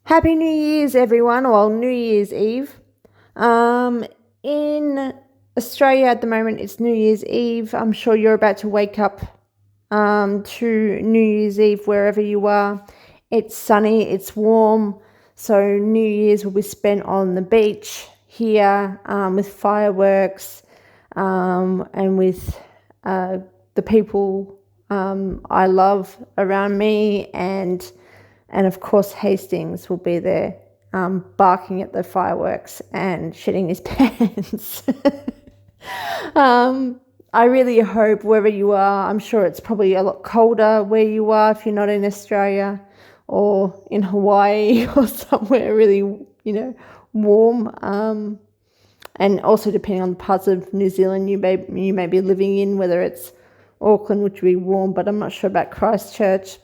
Happy New Year's, everyone. Well, New Year's Eve. In Australia at the moment, it's New Year's Eve. I'm sure you're about to wake up to New Year's Eve wherever you are. It's sunny, it's warm, so New Year's will be spent on the beach here with fireworks and with the people I love around me, and of course Hastings will be there barking at the fireworks and shitting his pants. I really hope wherever you are, I'm sure it's probably a lot colder where you are if you're not in Australia or in Hawaii or somewhere really, warm. And also depending on the parts of New Zealand you may be living in, whether it's Auckland, which would be warm, but I'm not sure about Christchurch.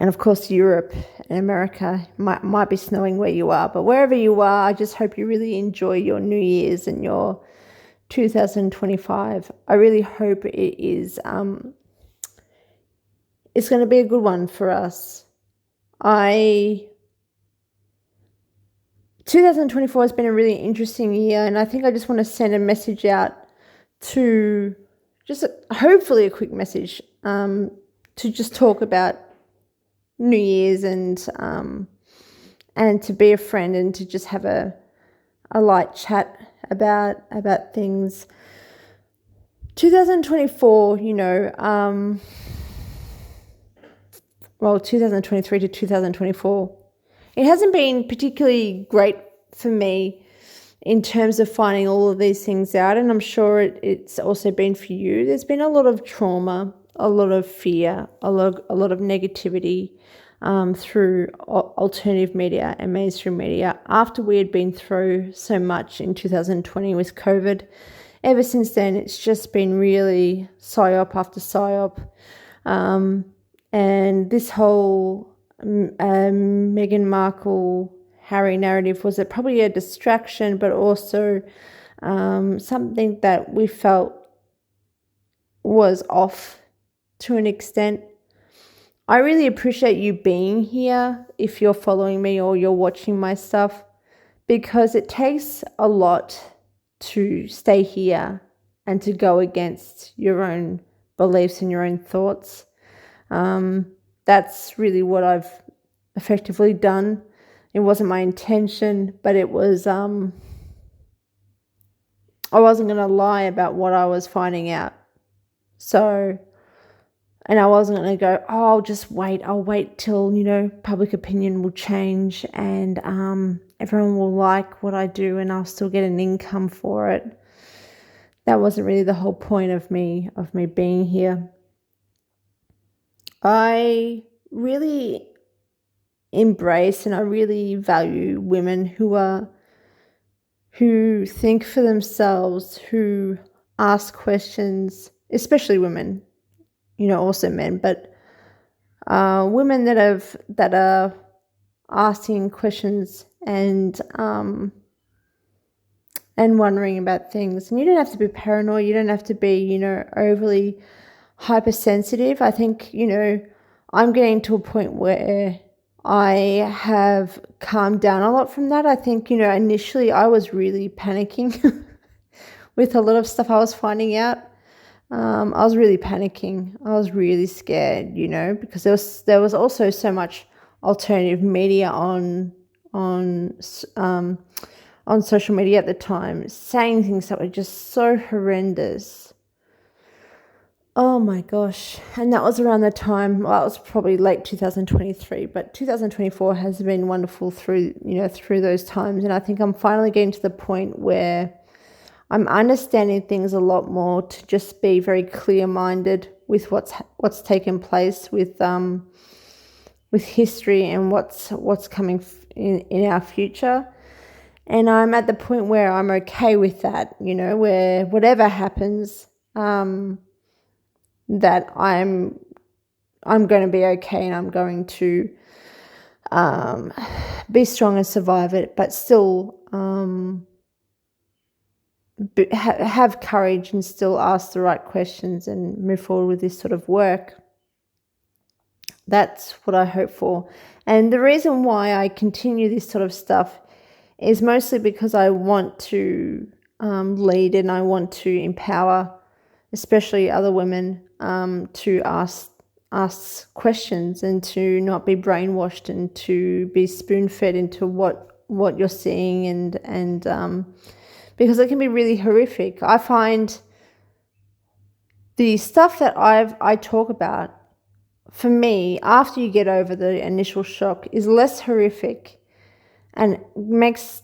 And of course, Europe and America might be snowing where you are. But wherever you are, I just hope you really enjoy your New Year's and your 2025. I really hope it is. It's going to be a good one for us. 2024 has been a really interesting year, and I think I just want to send a message out to hopefully a quick message to just talk about New Year's and to be a friend and to just have a light chat about things. 2024, 2023 to 2024, it hasn't been particularly great for me in terms of finding all of these things out, and I'm sure it's also been for you. There's been a lot of trauma, a lot of fear, a lot of negativity through alternative media and mainstream media after we had been through so much in 2020 with COVID. Ever since then, it's just been really psyop after psyop. And this whole Meghan Markle Harry narrative was probably a distraction, but also something that we felt was off to an extent. I really appreciate you being here if you're following me or you're watching my stuff, because it takes a lot to stay here and to go against your own beliefs and your own thoughts. That's really what I've effectively done. It wasn't my intention, but it was, I wasn't going to lie about what I was finding out. And I wasn't going to go, I'll wait till, public opinion will change and everyone will like what I do and I'll still get an income for it. That wasn't really the whole point of me being here. I really embrace and I really value women who think for themselves, who ask questions, especially women, also men, but women that are asking questions and wondering about things. And you don't have to be paranoid. You don't have to be, overly hypersensitive. I think, I'm getting to a point where I have calmed down a lot from that. I think, initially I was really panicking with a lot of stuff I was finding out. I was really panicking. I was really scared, because there was also so much alternative media on social media at the time, saying things that were just so horrendous. Oh my gosh. And that was around the time, well, it was probably late 2023, but 2024 has been wonderful through those times. And I think I'm finally getting to the point where I'm understanding things a lot more, to just be very clear-minded with what's taken place with history and what's coming in our future. And I'm at the point where I'm okay with that, where whatever happens, that I'm going to be okay and I'm going to be strong and survive it, but still have courage and still ask the right questions and move forward with this sort of work. That's what I hope for. And the reason why I continue this sort of stuff is mostly because I want to lead, and I want to empower, especially other women, to ask questions and to not be brainwashed and to be spoon-fed into what you're seeing, and because it can be really horrific. I find the stuff that I talk about, for me, after you get over the initial shock, is less horrific and makes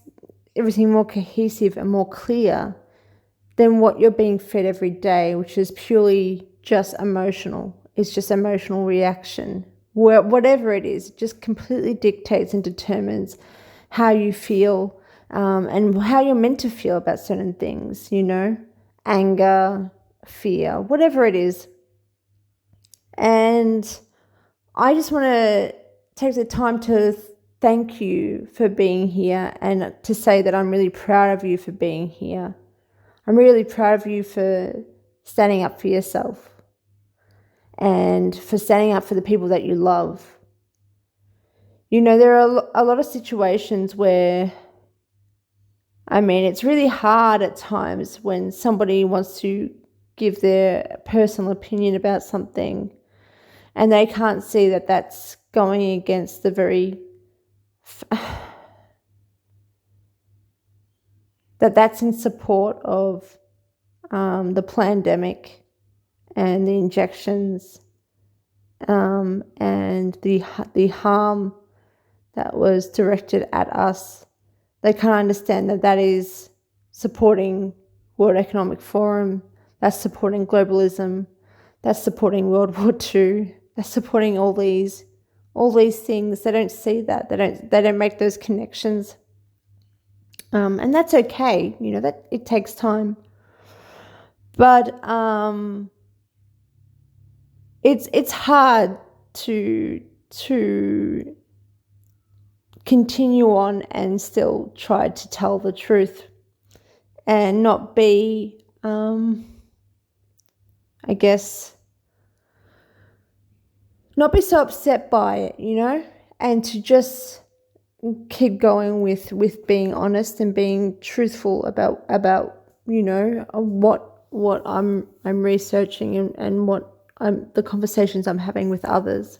everything more cohesive and more clear than what you're being fed every day, which is purely just emotional. It's just emotional reaction. Whatever it is, it just completely dictates and determines how you feel, and how you're meant to feel about certain things, anger, fear, whatever it is. And I just want to take the time to thank you for being here, and to say that I'm really proud of you for being here. I'm really proud of you for standing up for yourself and for standing up for the people that you love. There are a lot of situations where, it's really hard at times when somebody wants to give their personal opinion about something and they can't see that that's going against the very that's in support of the pandemic and the injections, and the harm that was directed at us. They can't understand that is supporting World Economic Forum, that's supporting globalism, that's supporting World War II, that's supporting all these things. They don't see that. They don't make those connections. And that's okay, that it takes time. But it's hard to continue on and still try to tell the truth and not be, not be so upset by it, and to just keep going with being honest and being truthful about what I'm researching, and what the conversations I'm having with others.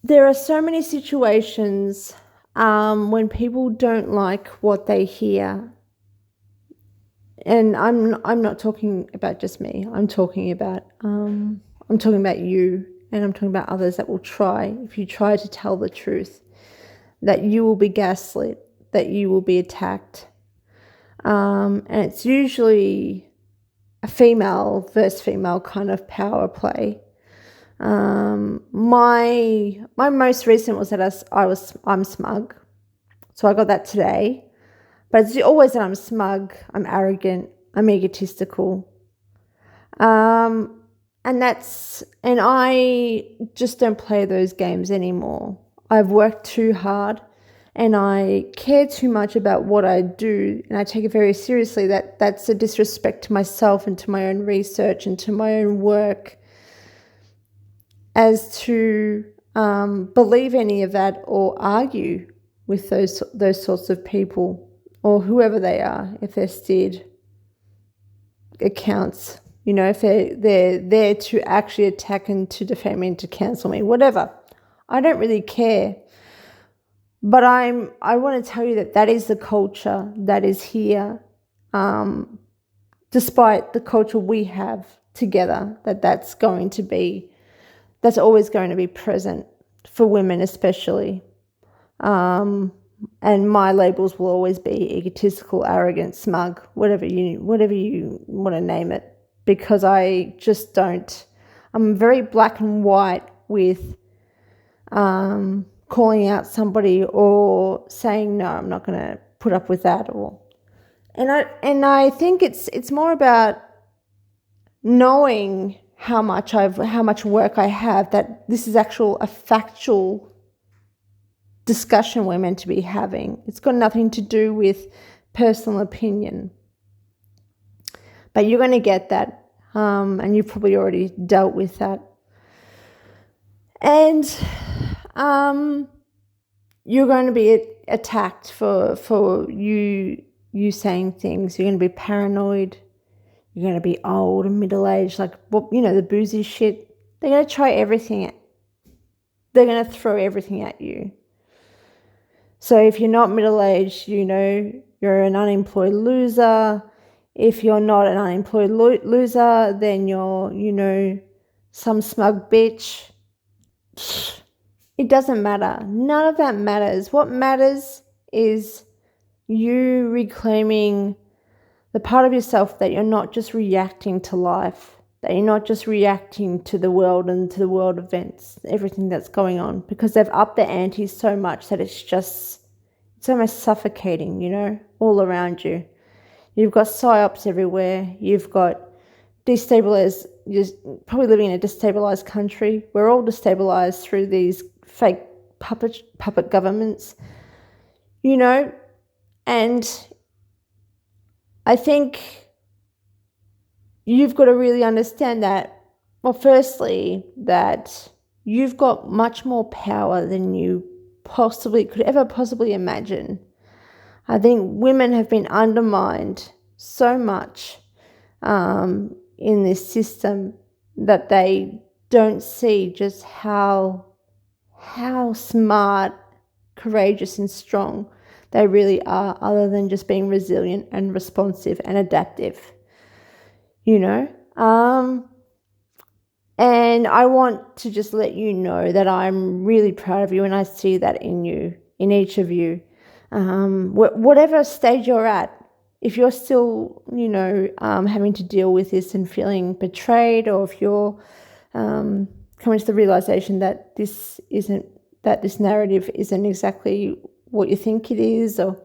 There are so many situations when people don't like what they hear, and I'm not talking about just me. I'm talking about you, and I'm talking about others that will try. If you try to tell the truth, that you will be gaslit, that you will be attacked, and it's usually a female versus female kind of power play. My most recent was that I'm smug, so I got that today. But it's always that I'm smug, I'm arrogant, I'm egotistical, and I just don't play those games anymore. I've worked too hard, and I care too much about what I do, and I take it very seriously. That's a disrespect to myself and to my own research and to my own work, as to believe any of that or argue with those sorts of people, or whoever they are, if they're steered accounts, if they're there to actually attack and to defame me and to cancel me, whatever. I don't really care. But I want to tell you that is the culture that is here, despite the culture we have together, that's always going to be present for women especially. And my labels will always be egotistical, arrogant, smug, whatever you want to name it, because I just don't. I'm very black and white with calling out somebody or saying no, I'm not going to put up with that, and I think it's more about knowing how much work I have, that this is a factual discussion we're meant to be having. It's got nothing to do with personal opinion. But you're going to get that and you've probably already dealt with that. And you're going to be attacked for you saying things. You're going to be paranoid. You're going to be old and middle-aged, like, the boozy shit. They're going to try everything. They're going to throw everything at you. So if you're not middle-aged, you're an unemployed loser. If you're not an unemployed loser, then you're, some smug bitch. It doesn't matter. None of that matters. What matters is you reclaiming the part of yourself that you're not just reacting to life, that you're not just reacting to the world and to the world events, everything that's going on, because they've upped the ante so much that it's almost suffocating, all around you. You've got psyops everywhere. You've got destabilized. You're probably living in a destabilized country. We're all destabilized through these fake puppet governments, and I think you've got to really understand that, well, firstly, that you've got much more power than you could ever possibly imagine. I think women have been undermined so much in this system that they don't see just how smart, courageous and strong they really are, other than just being resilient and responsive and adaptive, and I want to just let you know that I'm really proud of you, and I see that in you, in each of you. Whatever stage you're at, if you're still, having to deal with this and feeling betrayed, or if you're coming to the realization that this narrative isn't exactly what you think it is, or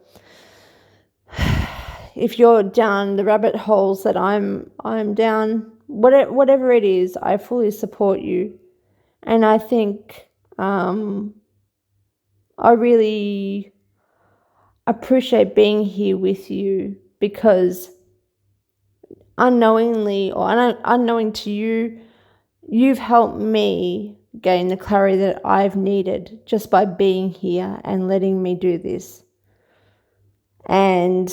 if you're down the rabbit holes that I'm down, whatever it is, I fully support you. And I think I really appreciate being here with you, because unknowingly or unknowing to you, you've helped me gain the clarity that I've needed just by being here and letting me do this. And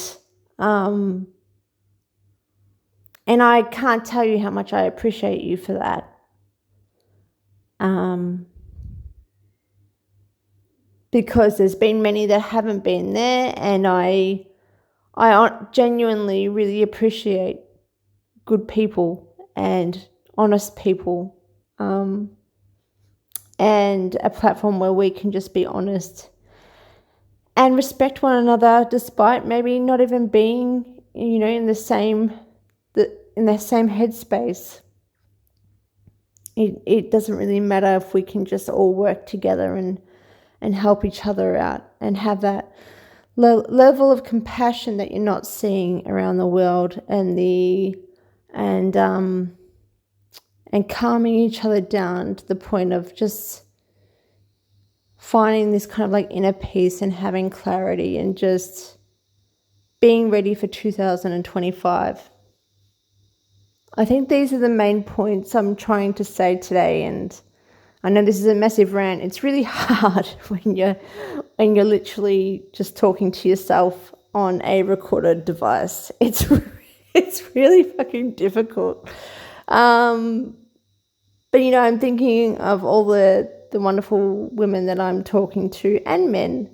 I can't tell you how much I appreciate you for that. Because there's been many that haven't been there, and I genuinely really appreciate good people and honest people, and a platform where we can just be honest and respect one another, despite maybe not even being, in the same headspace. It doesn't really matter if we can just all work together and help each other out, and have that level of compassion that you're not seeing around the world, and calming each other down to the point of just finding this kind of like inner peace and having clarity and just being ready for 2025. I think these are the main points I'm trying to say today, and I know this is a massive rant. It's really hard when you're literally just talking to yourself on a recorded device. It's really fucking difficult. But I'm thinking of all the wonderful women that I'm talking to, and men,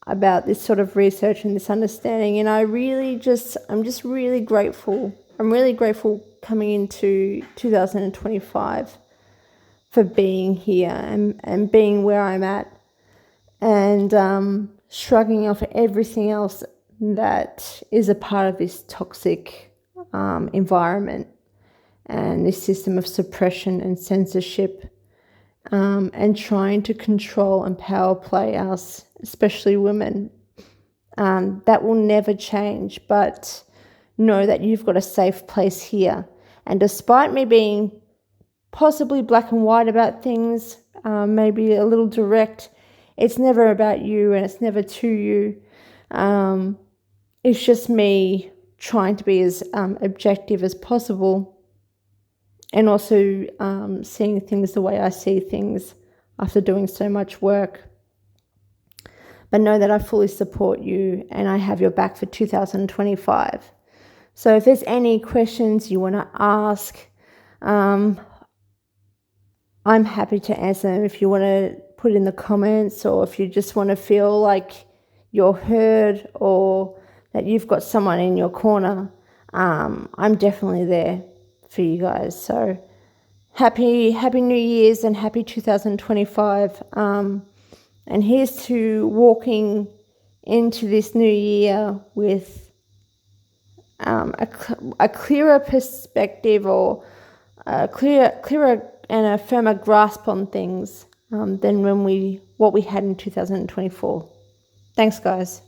about this sort of research and this understanding. And I'm just really grateful. I'm really grateful coming into 2025 for being here and being where I'm at, and shrugging off everything else that is a part of this toxic environment and this system of suppression and censorship, and trying to control and power play us, especially women. That will never change, but know that you've got a safe place here. And despite me being possibly black and white about things, maybe a little direct, it's never about you and it's never to you. It's just me trying to be as objective as possible, and also seeing things the way I see things after doing so much work. But know that I fully support you and I have your back for 2025. So if there's any questions you want to ask, I'm happy to answer them. If you want to put in the comments, or if you just want to feel like you're heard or that you've got someone in your corner, I'm definitely there for you guys. So happy New Year's and happy 2025. And here's to walking into this new year with a clearer perspective, or a clearer and a firmer grasp on things than what we had in 2024. Thanks, guys.